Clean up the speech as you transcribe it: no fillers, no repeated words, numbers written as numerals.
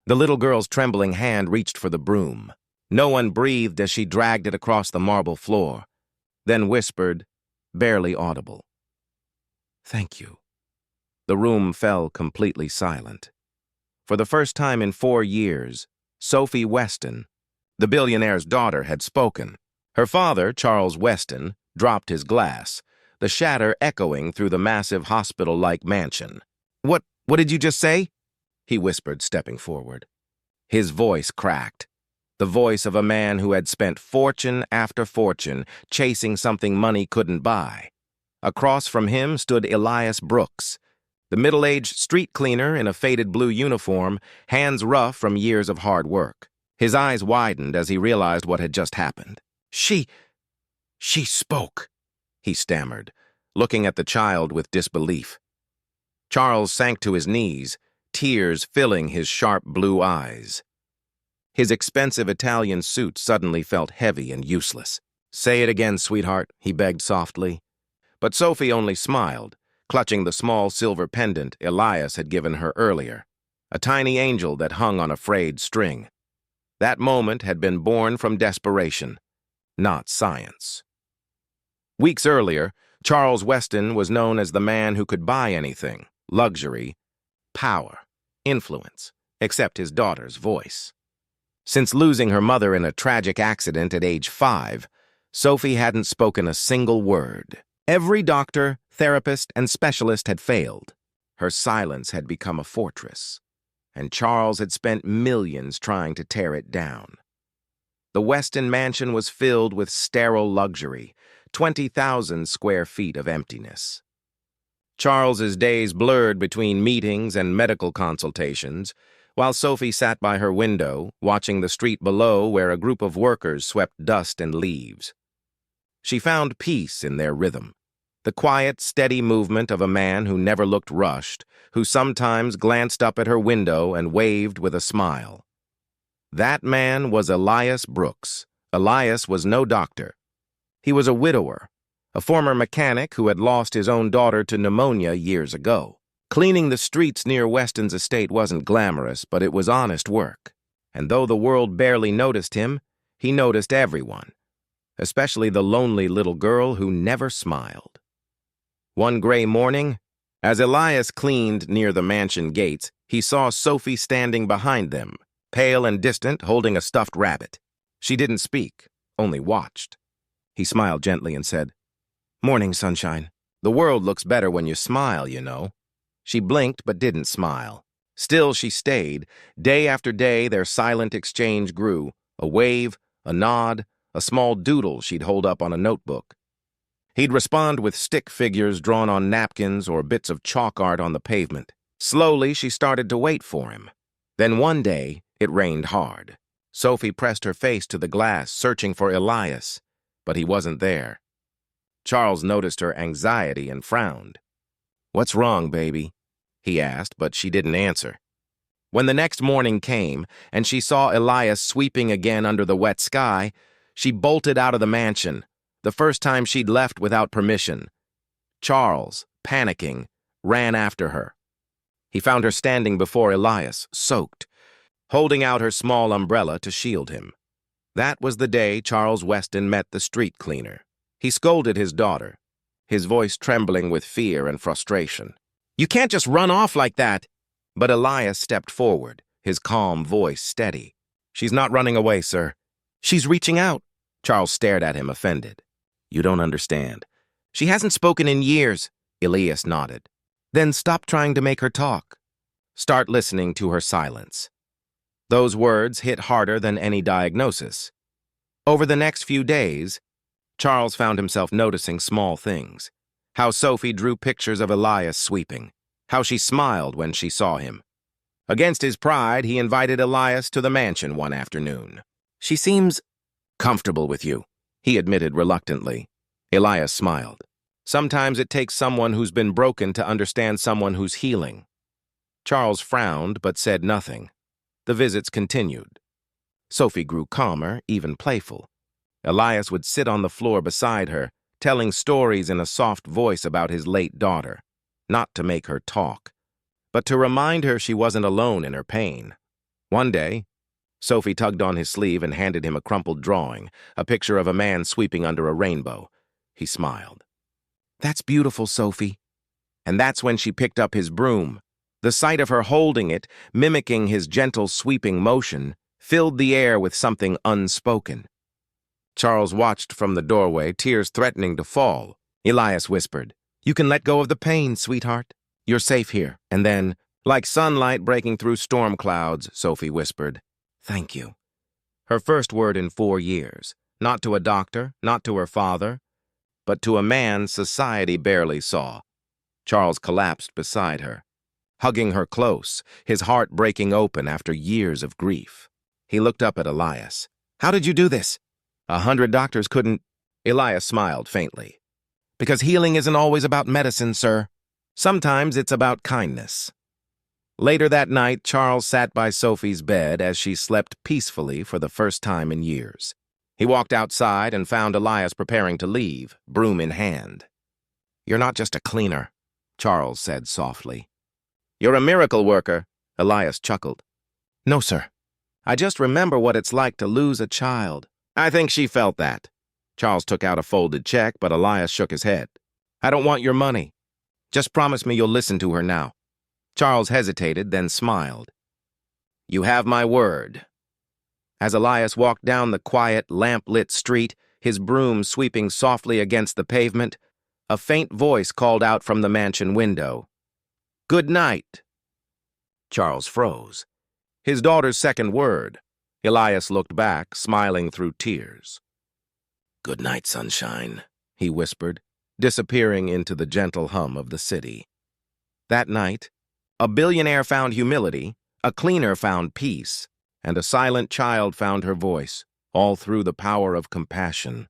The little girl's trembling hand reached for the broom. No one breathed as she dragged it across the marble floor, then whispered, barely audible, "Thank you." The room fell completely silent. For the first time in 4 years, Sophie Weston, the billionaire's daughter, had spoken. Her father, Charles Weston, dropped his glass, the shatter echoing through the massive hospital-like mansion. What did you just say?" he whispered, stepping forward. His voice cracked, the voice of a man who had spent fortune after fortune chasing something money couldn't buy. Across from him stood Elias Brooks, the middle-aged street cleaner in a faded blue uniform, hands rough from years of hard work. His eyes widened as he realized what had just happened. She spoke," he stammered, looking at the child with disbelief. Charles sank to his knees, tears filling his sharp blue eyes. His expensive Italian suit suddenly felt heavy and useless. "Say it again, sweetheart," he begged softly. But Sophie only smiled, clutching the small silver pendant Elias had given her earlier, a tiny angel that hung on a frayed string. That moment had been born from desperation, not science. Weeks earlier, Charles Weston was known as the man who could buy anything: luxury, power, influence, except his daughter's voice. Since losing her mother in a tragic accident at age 5, Sophie hadn't spoken a single word. Every doctor, therapist, and specialist had failed. Her silence had become a fortress, and Charles had spent millions trying to tear it down. The Weston mansion was filled with sterile luxury, 20,000 square feet of emptiness. Charles's days blurred between meetings and medical consultations, while Sophie sat by her window, watching the street below where a group of workers swept dust and leaves. She found peace in their rhythm, the quiet, steady movement of a man who never looked rushed, who sometimes glanced up at her window and waved with a smile. That man was Elias Brooks. Elias was no doctor. He was a widower, a former mechanic who had lost his own daughter to pneumonia years ago. Cleaning the streets near Weston's estate wasn't glamorous, but it was honest work. And though the world barely noticed him, he noticed everyone, especially the lonely little girl who never smiled. One gray morning, as Elias cleaned near the mansion gates, he saw Sophie standing behind them, pale and distant, holding a stuffed rabbit. She didn't speak, only watched. He smiled gently and said, "Morning, sunshine. The world looks better when you smile, you know." She blinked but didn't smile. Still she stayed. Day after day their silent exchange grew, a wave, a nod, a small doodle she'd hold up on a notebook. He'd respond with stick figures drawn on napkins or bits of chalk art on the pavement. Slowly she started to wait for him. Then one day it rained hard. Sophie pressed her face to the glass, searching for Elias, but he wasn't there. Charles noticed her anxiety and frowned. "What's wrong, baby?" he asked, but she didn't answer. When the next morning came, and she saw Elias sweeping again under the wet sky, she bolted out of the mansion, the first time she'd left without permission. Charles, panicking, ran after her. He found her standing before Elias, soaked, holding out her small umbrella to shield him. That was the day Charles Weston met the street cleaner. He scolded his daughter, his voice trembling with fear and frustration. "You can't just run off like that." But Elias stepped forward, his calm voice steady. "She's not running away, sir. She's reaching out." Charles stared at him, offended. "You don't understand. She hasn't spoken in years." Elias nodded. "Then stop trying to make her talk. Start listening to her silence." Those words hit harder than any diagnosis. Over the next few days, Charles found himself noticing small things. How Sophie drew pictures of Elias sweeping. How she smiled when she saw him. Against his pride, he invited Elias to the mansion one afternoon. "She seems comfortable with you," he admitted reluctantly. Elias smiled. "Sometimes it takes someone who's been broken to understand someone who's healing." Charles frowned but said nothing. The visits continued. Sophie grew calmer, even playful. Elias would sit on the floor beside her, telling stories in a soft voice about his late daughter, not to make her talk, but to remind her she wasn't alone in her pain. One day, Sophie tugged on his sleeve and handed him a crumpled drawing, a picture of a man sweeping under a rainbow. He smiled. "That's beautiful, Sophie." And that's when she picked up his broom. The sight of her holding it, mimicking his gentle sweeping motion, filled the air with something unspoken. Charles watched from the doorway, tears threatening to fall. Elias whispered, "You can let go of the pain, sweetheart. You're safe here." And then, like sunlight breaking through storm clouds, Sophie whispered, "Thank you." Her first word in 4 years, not to a doctor, not to her father, but to a man society barely saw. Charles collapsed beside her, hugging her close, his heart breaking open after years of grief. He looked up at Elias. "How did you do this? 100 doctors couldn't—" Elias smiled faintly. "Because healing isn't always about medicine, sir. Sometimes it's about kindness." Later that night, Charles sat by Sophie's bed as she slept peacefully for the first time in years. He walked outside and found Elias preparing to leave, broom in hand. "You're not just a cleaner," Charles said softly. "You're a miracle worker," Elias chuckled. "No, sir. I just remember what it's like to lose a child." "I think she felt that." Charles took out a folded check, but Elias shook his head. "I don't want your money. Just promise me you'll listen to her now." Charles hesitated, then smiled. "You have my word." As Elias walked down the quiet, lamp-lit street, his broom sweeping softly against the pavement, a faint voice called out from the mansion window, "Good night." Charles froze. His daughter's second word. Elias looked back, smiling through tears. "Good night, sunshine," he whispered, disappearing into the gentle hum of the city. That night, a billionaire found humility, a cleaner found peace, and a silent child found her voice, all through the power of compassion.